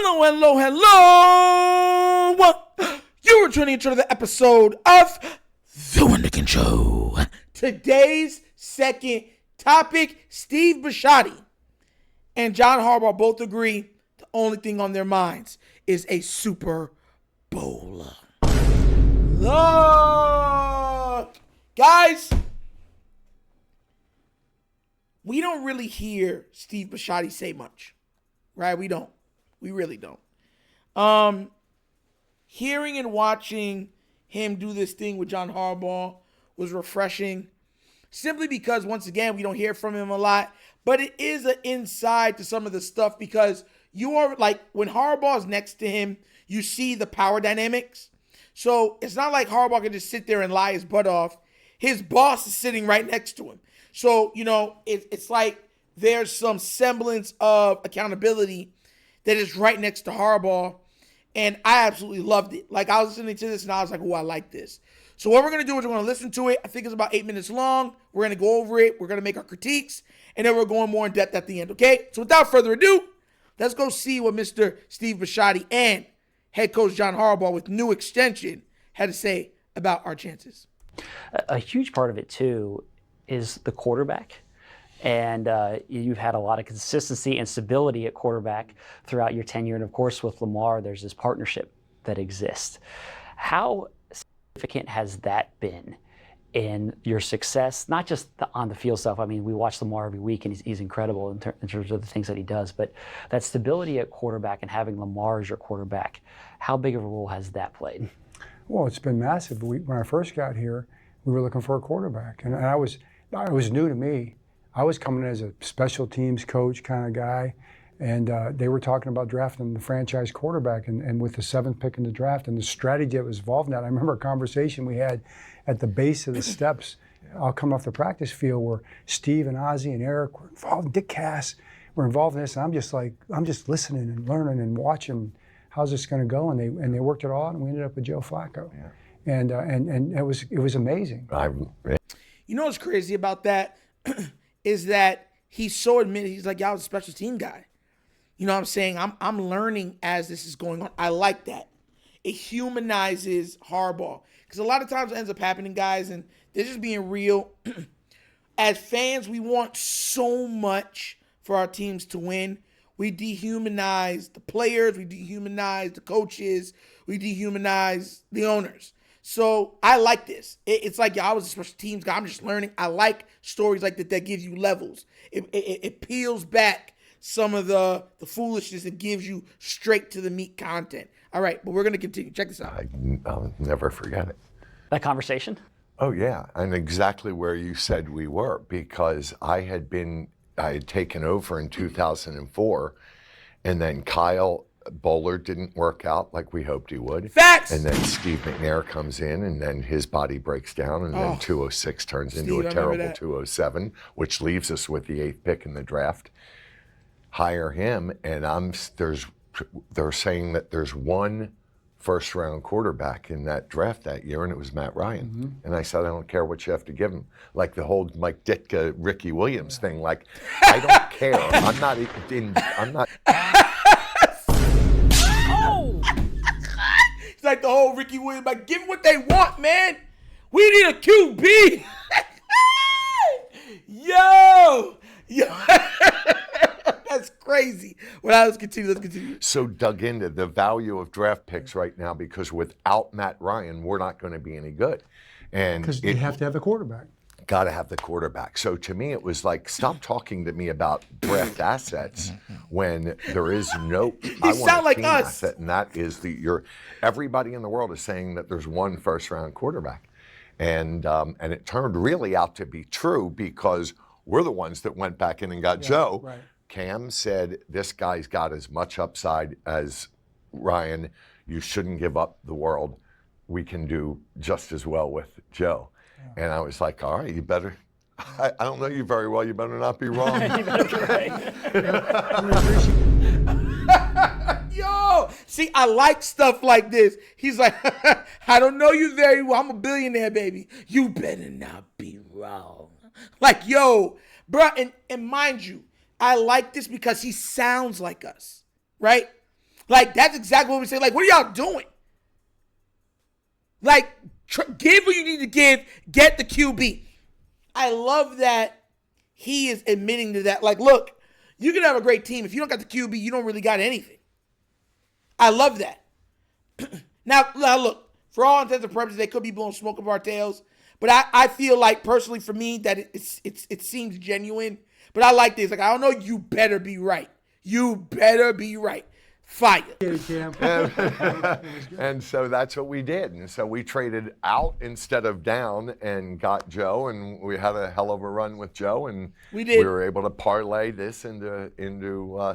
Hello, hello, hello. You are tuning into the episode of The Wunderkind Show. Today's second topic, Steve Bisciotti and John Harbaugh both agree the only thing on their minds is a Super Bowl. Look, guys, we don't really hear Steve Bisciotti say much, right? We don't. We really don't. Hearing and watching him do this thing with John Harbaugh was refreshing, simply because, once again, we don't hear from him a lot, but it is an insight to some of the stuff, because you are, like, when Harbaugh's next to him, you see the power dynamics. So it's not like Harbaugh can just sit there and lie his butt off. His boss is sitting right next to him. So, you know, it's like there's some semblance of accountability that is right next to Harbaugh, and I absolutely loved it. Like, I was listening to this, and I was like, oh, I like this. So what we're going to do is we're going to listen to it. I think it's about 8 minutes long. We're going to go over it. We're going to make our critiques, and then we're going more in depth at the end, okay? So without further ado, let's go see what Mr. Steve Bisciotti and head coach John Harbaugh with new extension had to say about our chances. A huge part of it, too, is the quarterback. And you've had a lot of consistency and stability at quarterback throughout your tenure. And of course, with Lamar, there's this partnership that exists. How significant has that been in your success? Not just on the field stuff. I mean, we watch Lamar every week, and he's incredible in terms of the things that he does. But that stability at quarterback and having Lamar as your quarterback, how big of a role has that played? Well, it's been massive. When I first got here, we were looking for a quarterback. And it was new to me. I was coming as a special teams coach kind of guy, and they were talking about drafting the franchise quarterback, and with the 7th pick in the draft and the strategy that was involved in that. I remember a conversation we had at the base of the steps. I'll come off the practice field where Steve and Ozzie and Eric were involved, Dick Cass were involved in this, and I'm just listening and learning and watching how's this going to go, and they worked it all out, and we ended up with Joe Flacco, and it was amazing. You know what's crazy about that? Is that he's so admitted. He's like, yeah, I was a special team guy. You know what I'm saying? I'm learning as this is going on. I like that. It humanizes Harbaugh. Because a lot of times what ends up happening, guys, and they're just being real. As fans, we want so much for our teams to win. We dehumanize the players. We dehumanize the coaches. We dehumanize the owners. So I like this. It's like, I was a special teams guy. I'm just learning. I like stories like that gives you levels. It peels back some of the foolishness and gives you straight to the meat content. All right, but we're going to continue. Check this out. I'll never forget it. That conversation? Oh, yeah, and exactly where you said we were, because I had taken over in 2004, and then Kyle Bowler didn't work out like we hoped he would. Facts! And then Steve McNair comes in, and then his body breaks down, and then 206 turns into a terrible 207, which leaves us with the 8th pick in the draft. Hire him, and they're saying that there's one first-round quarterback in that draft that year, and it was Matt Ryan. Mm-hmm. And I said, I don't care what you have to give him. Like the whole Mike Ditka, Ricky Williams thing. Like, I don't care. I'm not. It's like the whole Ricky Williams, like, give them what they want, man. We need a QB. Yo. That's crazy. Well, let's continue. So dug into the value of draft picks right now, because without Matt Ryan, we're not going to be any good. And because you have to have the quarterback. Got to have the quarterback. So to me, it was like, stop talking to me about draft assets when there is no. I want sound a like team us. asset, and that is everybody in the world is saying that there's one first-round quarterback, and it turned really out to be true, because we're the ones that went back in and got Joe. Right. Cam said, this guy's got as much upside as Ryan. You shouldn't give up the world. We can do just as well with Joe. And I was like, all right, you better. I don't know you very well. You better not be wrong. You better be right. Yo, see, I like stuff like this. He's like, I don't know you very well. I'm a billionaire, baby. You better not be wrong. Like, yo, bruh, and mind you, I like this because he sounds like us, right? Like, that's exactly what we say. Like, what are y'all doing? Like, give what you need to give. Get the QB. I love that he is admitting to that. Like, look, you can have a great team. If you don't got the QB, you don't really got anything. I love that. Now, look, for all intents and purposes, they could be blowing smoke up our tails. But I feel like, personally, for me, that it seems genuine. But I like this. Like, I don't know, you better be right. You better be right. Fire. And so that's what we did. And so we traded out instead of down and got Joe, and we had a hell of a run with Joe, and we were able to parlay this into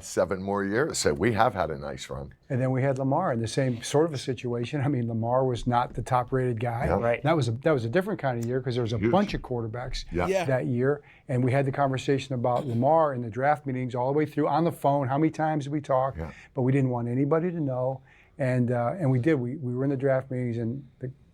7 more years. So we have had a nice run. And then we had Lamar in the same sort of a situation. I mean, Lamar was not the top-rated guy. Yeah. Right. That was a different kind of year because there was a bunch of quarterbacks that year. And we had the conversation about Lamar in the draft meetings all the way through on the phone. How many times did we talk? Yeah. But we didn't want anybody to know. And we did. We were in the draft meetings, and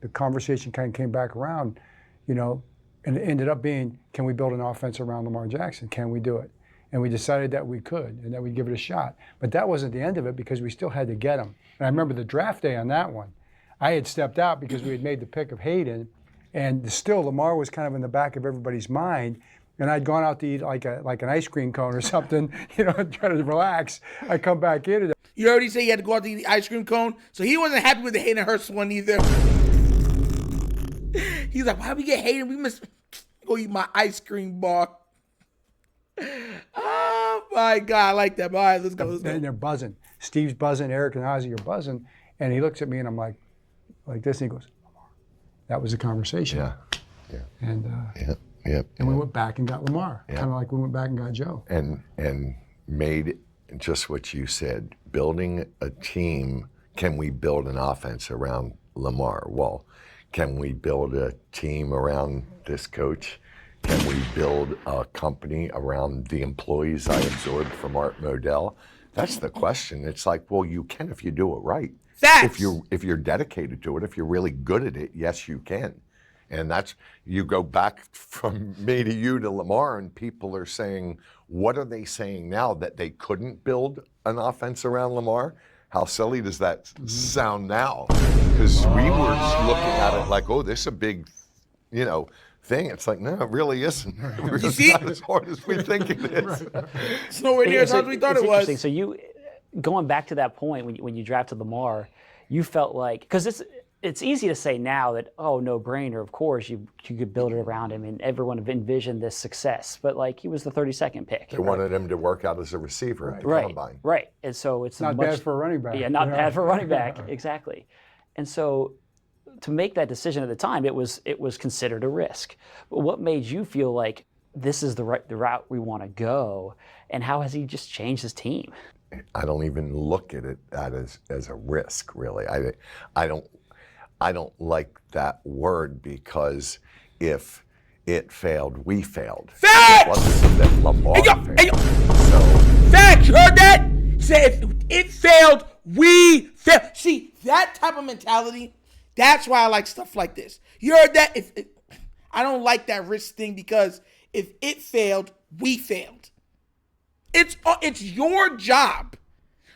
the conversation kind of came back around, and it ended up being, can we build an offense around Lamar Jackson? Can we do it? And we decided that we could and that we'd give it a shot. But that wasn't the end of it because we still had to get him. And I remember the draft day on that one. I had stepped out because we had made the pick of Hayden, and still Lamar was kind of in the back of everybody's mind. And I'd gone out to eat like an ice cream cone or something, try to relax. I come back in. You already said you had to go out to eat the ice cream cone, so he wasn't happy with the Hayden Hurst one either. He's like, why we get Hayden? We must go eat my ice cream bar. Oh my God, I like that. All right, let's go. And they're buzzing. Steve's buzzing, Eric and Ozzy are buzzing. And he looks at me and I'm like this, and he goes, Lamar. That was the conversation. Yeah. And And we went back and got Lamar, kind of like we went back and got Joe. And made just what you said, building a team. Can we build an offense around Lamar? Well, can we build a team around this coach? Can we build a company around the employees I absorbed from Art Modell? That's the question. It's like, well, you can if you do it right. Facts. If you're dedicated to it, if you're really good at it, yes, you can. And that's, you go back from me to you to Lamar, and people are saying, what are they saying now, that they couldn't build an offense around Lamar? How silly does that sound now? Because we were looking at it like, oh, this is a big, thing. It's like, no, it really isn't. It's not as hard as we think it is. It's nowhere near as hard as we thought it was. So you, going back to that point when you drafted Lamar, you felt like, because it's easy to say now that, oh, no brainer, of course, you could build it around him and everyone envisioned this success. But like, he was the 32nd pick. They wanted him to work out as a receiver at the combine. Right. And so it's not bad for a running back. Yeah, not bad for a running back. Exactly. And so to make that decision at the time, it was considered a risk. But what made you feel like this is the route we want to go? And how has he just changed his team? I don't even look at it as a risk, really. I don't like that word, because if it failed, we failed. Facts! It wasn't that Lamar failed. So, facts, you heard that? Say, if it failed, we failed. See, that type of mentality, that's why I like stuff like this. You heard that? I don't like that risk thing, because if it failed, we failed. It's your job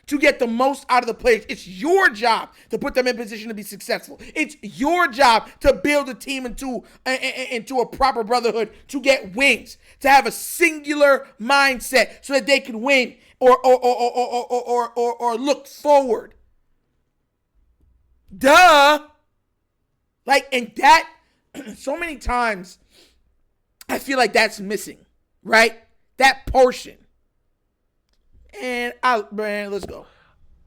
to get the most out of the players. It's your job to put them in position to be successful. It's your job to build a team into a proper brotherhood, to get wins, to have a singular mindset so that they can win or look forward. Duh. And that, so many times, I feel like that's missing, right? That portion. And man, let's go.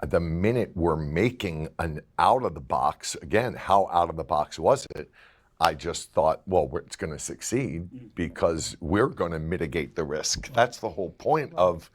The minute we're making an out of the box, again, how out of the box was it? I just thought, well, it's going to succeed because we're going to mitigate the risk. That's the whole point of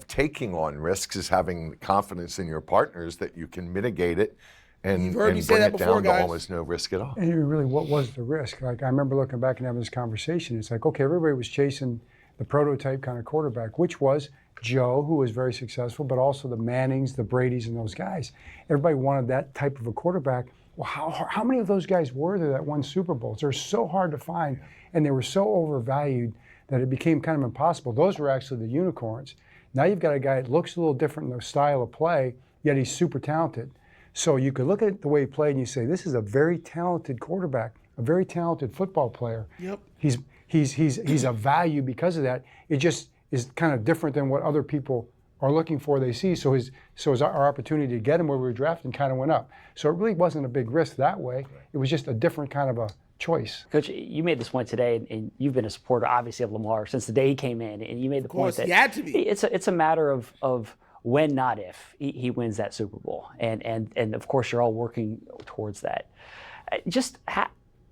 taking on risks, is having confidence in your partners that you can mitigate it and bring it down to almost no risk at all. And really, what was the risk? Like, I remember looking back and having this conversation. It's like, okay, everybody was chasing the prototype kind of quarterback, which was Joe, who was very successful, but also the Mannings, the Bradys, and those guys. Everybody wanted that type of a quarterback. Well, how many of those guys were there that won Super Bowls? They're so hard to find, and they were so overvalued that it became kind of impossible. Those were actually the unicorns. Now you've got a guy that looks a little different in the style of play, yet he's super talented. So you could look at the way he played and you say, this is a very talented quarterback, a very talented football player. Yep. He's a value because of that. It just is kind of different than what other people are looking for, they see. So our opportunity to get him where we were drafted kind of went up. So it really wasn't a big risk that way. It was just a different kind of a choice. Coach, you made this point today, and you've been a supporter, obviously, of Lamar since the day he came in, and you made the point that he had to be. It's a matter of when, not if, he wins that Super Bowl, and of course you're all working towards that. Just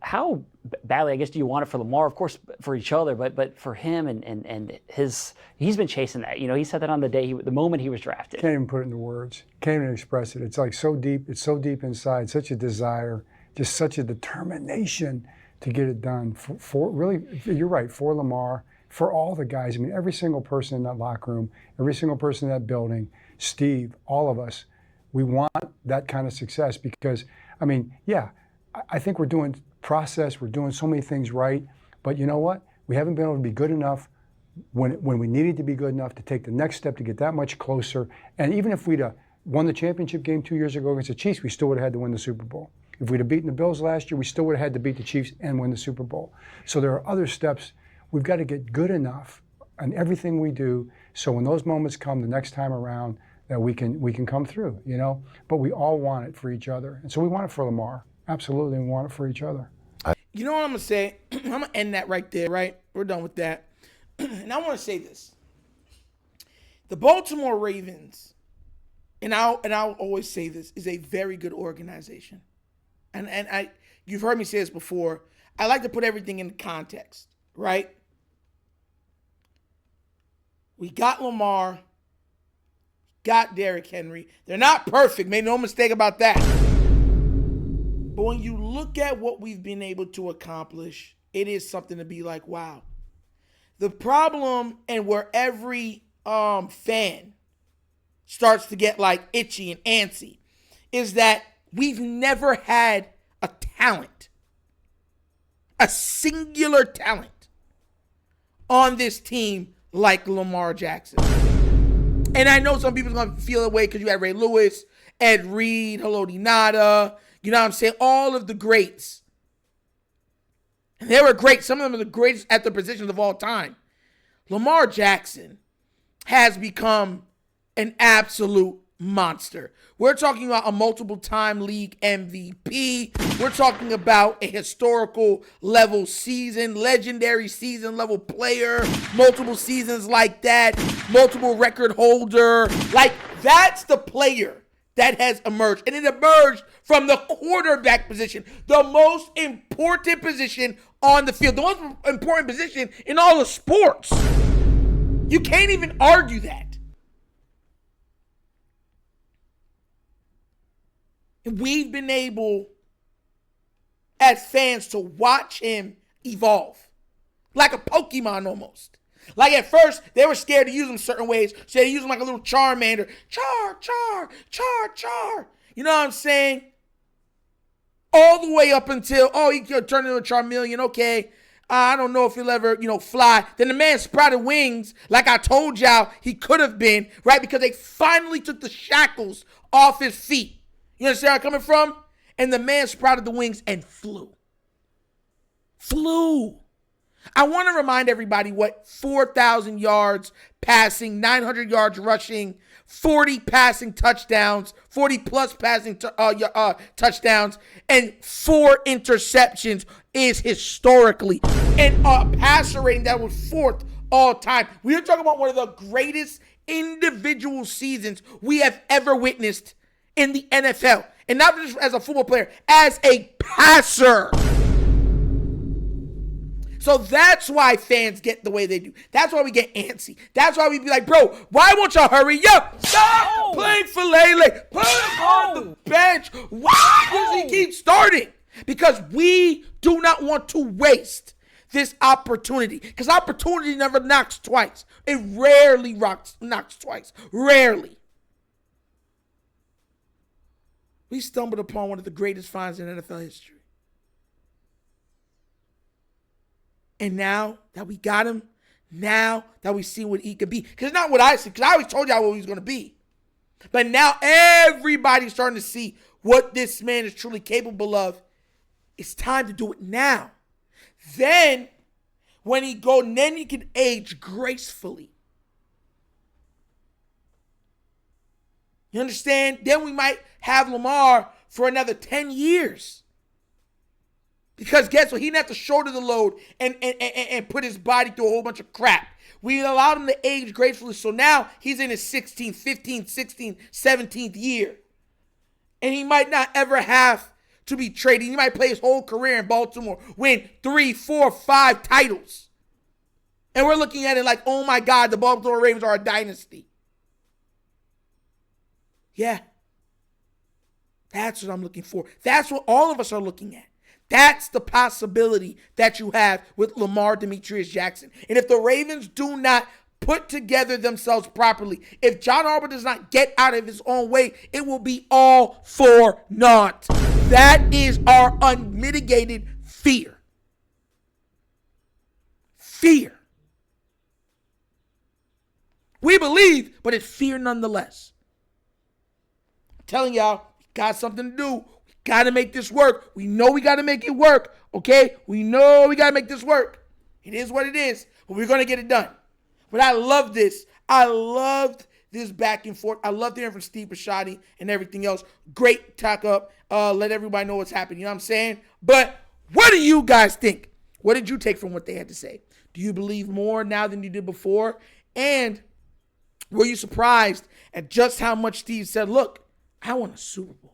how badly, I guess, do you want it for Lamar? Of course, for each other, but for him and he's been chasing that. He said that on the moment he was drafted. Can't even put it into words. Can't even express it. It's like so deep. It's so deep inside. Such a desire. Just such a determination to get it done. For really, you're right, for Lamar, for all the guys. I mean, every single person in that locker room, every single person in that building, Steve, all of us, we want that kind of success because, I mean, yeah, I think we're doing process, we're doing so many things right, but you know what? We haven't been able to be good enough when we needed to be good enough to take the next step to get that much closer. And even if we'd won the championship game 2 years ago against the Chiefs, we still would have had to win the Super Bowl. If we'd have beaten the Bills last year, we still would have had to beat the Chiefs and win the Super Bowl. So there are other steps. We've got to get good enough in everything we do so when those moments come the next time around that we can come through, But we all want it for each other. And so we want it for Lamar. Absolutely, we want it for each other. You know what I'm going to say? I'm going to end that right there, right? We're done with that. And I want to say this. The Baltimore Ravens, and I'll always say this, is a very good organization. And you've heard me say this before. I like to put everything in context, right? We got Lamar, got Derrick Henry. They're not perfect, make no mistake about that. But when you look at what we've been able to accomplish, it is something to be like, wow. The problem, and where every fan starts to get like itchy and antsy, is that we've never had a talent, a singular talent on this team like Lamar Jackson. And I know some people are going to feel that way because you had Ray Lewis, Ed Reed, Haloti Ngata, you know what I'm saying? All of the greats. And they were great. Some of them are the greatest at their positions of all time. Lamar Jackson has become an absolute monster. We're talking about a multiple-time league MVP. We're talking about a historical level season, legendary season level player, multiple seasons like that, multiple record holder. Like, that's the player that has emerged. And it emerged from the quarterback position, the most important position on the field, the most important position in all of sports. You can't even argue that. And we've been able, as fans, to watch him evolve. Like a Pokemon almost. Like at first, they were scared to use him certain ways. So they use him like a little Charmander. Char. You know what I'm saying? All the way up until, he could turn into a Charmeleon. Okay, I don't know if he'll ever, fly. Then the man sprouted wings, like I told y'all he could have been, right? Because they finally took the shackles off his feet. You understand where I'm coming from? And the man sprouted the wings and flew. I want to remind everybody what 4,000 yards passing, 900 yards rushing, 40 passing touchdowns, 40-plus passing touchdowns, and 4 interceptions is historically. And a passer rating that was 4th all time. We are talking about one of the greatest individual seasons we have ever witnessed in the NFL. And not just as a football player, as a passer. So that's why fans get the way they do. That's why we get antsy. That's why we be like, bro, why won't y'all hurry up? Stop playing for Lele. Put him on the bench. Why does he keep starting? Because we do not want to waste this opportunity. Because opportunity never knocks twice. It rarely knocks twice. Rarely. We stumbled upon one of the greatest finds in NFL history. And now that we got him, now that we see what he could be, because it's not what I said, because I always told y'all what he was going to be. But now everybody's starting to see what this man is truly capable of. It's time to do it now. Then, when he can age gracefully. You understand? Then we might have Lamar for another 10 years. Because guess what? He didn't have to shoulder the load and put his body through a whole bunch of crap. We allowed him to age gracefully. So now he's in his 16th, 15th, 16th, 17th year. And he might not ever have to be traded. He might play his whole career in Baltimore, win 3, 4, 5 titles. And we're looking at it like, oh my God, the Baltimore Ravens are a dynasty. Yeah. That's what I'm looking for. That's what all of us are looking at. That's the possibility that you have with Lamar Demetrius Jackson. And if the Ravens do not put together themselves properly, if John Harbaugh does not get out of his own way, it will be all for naught. That is our unmitigated fear. Fear. We believe, but it's fear nonetheless. I'm telling y'all, we got something to do. Got to make this work. We know we got to make it work, okay? We know we got to make this work. It is what it is, but we're going to get it done. But I love this. I loved this back and forth. I loved hearing from Steve Bisciotti and everything else. Great talk up. Let everybody know what's happening. You know what I'm saying? But what do you guys think? What did you take from what they had to say? Do you believe more now than you did before? And were you surprised at just how much Steve said, look, I want a Super Bowl.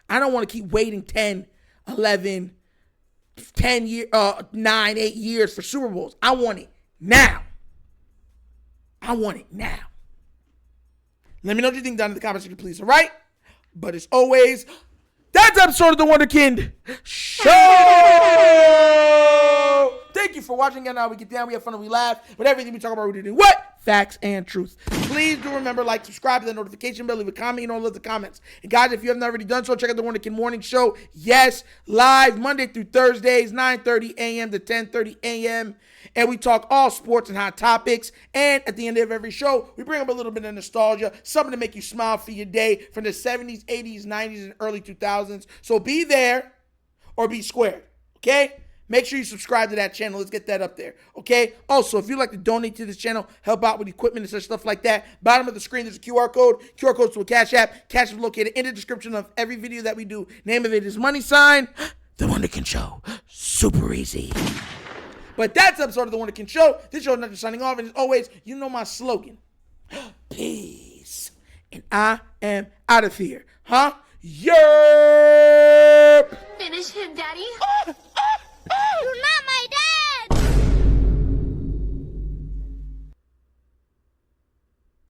I don't want to keep waiting 10, 11, 10 years, 9, 8 years for Super Bowls. I want it now. I want it now. Let me know what you think down in the comment section, please. All right? But as always, that's episode of The Wunderkind Show. Thank you for watching. Again, now we get down, we have fun, and we laugh. But everything we talk about, we do what? Facts and truth. Please do remember, like, subscribe to the notification bell, leave a comment, and all of the comments. And guys, if you haven't already done so, check out the Wunderkind Morning Show. Yes, live Monday through Thursdays, 9:30 a.m. to 10:30 a.m. And we talk all sports and hot topics. And at the end of every show, we bring up a little bit of nostalgia, something to make you smile for your day from the 70s, 80s, 90s, and early 2000s. So be there or be squared, okay? Make sure you subscribe to that channel. Let's get that up there, okay? Also, if you'd like to donate to this channel, help out with equipment and such stuff like that, bottom of the screen, there's a QR code. QR code to a Cash App. Cash is located in the description of every video that we do. Name of it is The Wunderkind Show. Super easy. But that's episode of The Wunderkind Show. This show is not just signing off. And as always, you know my slogan. Peace. And I am out of here. Huh? Yerp! Finish him, Daddy.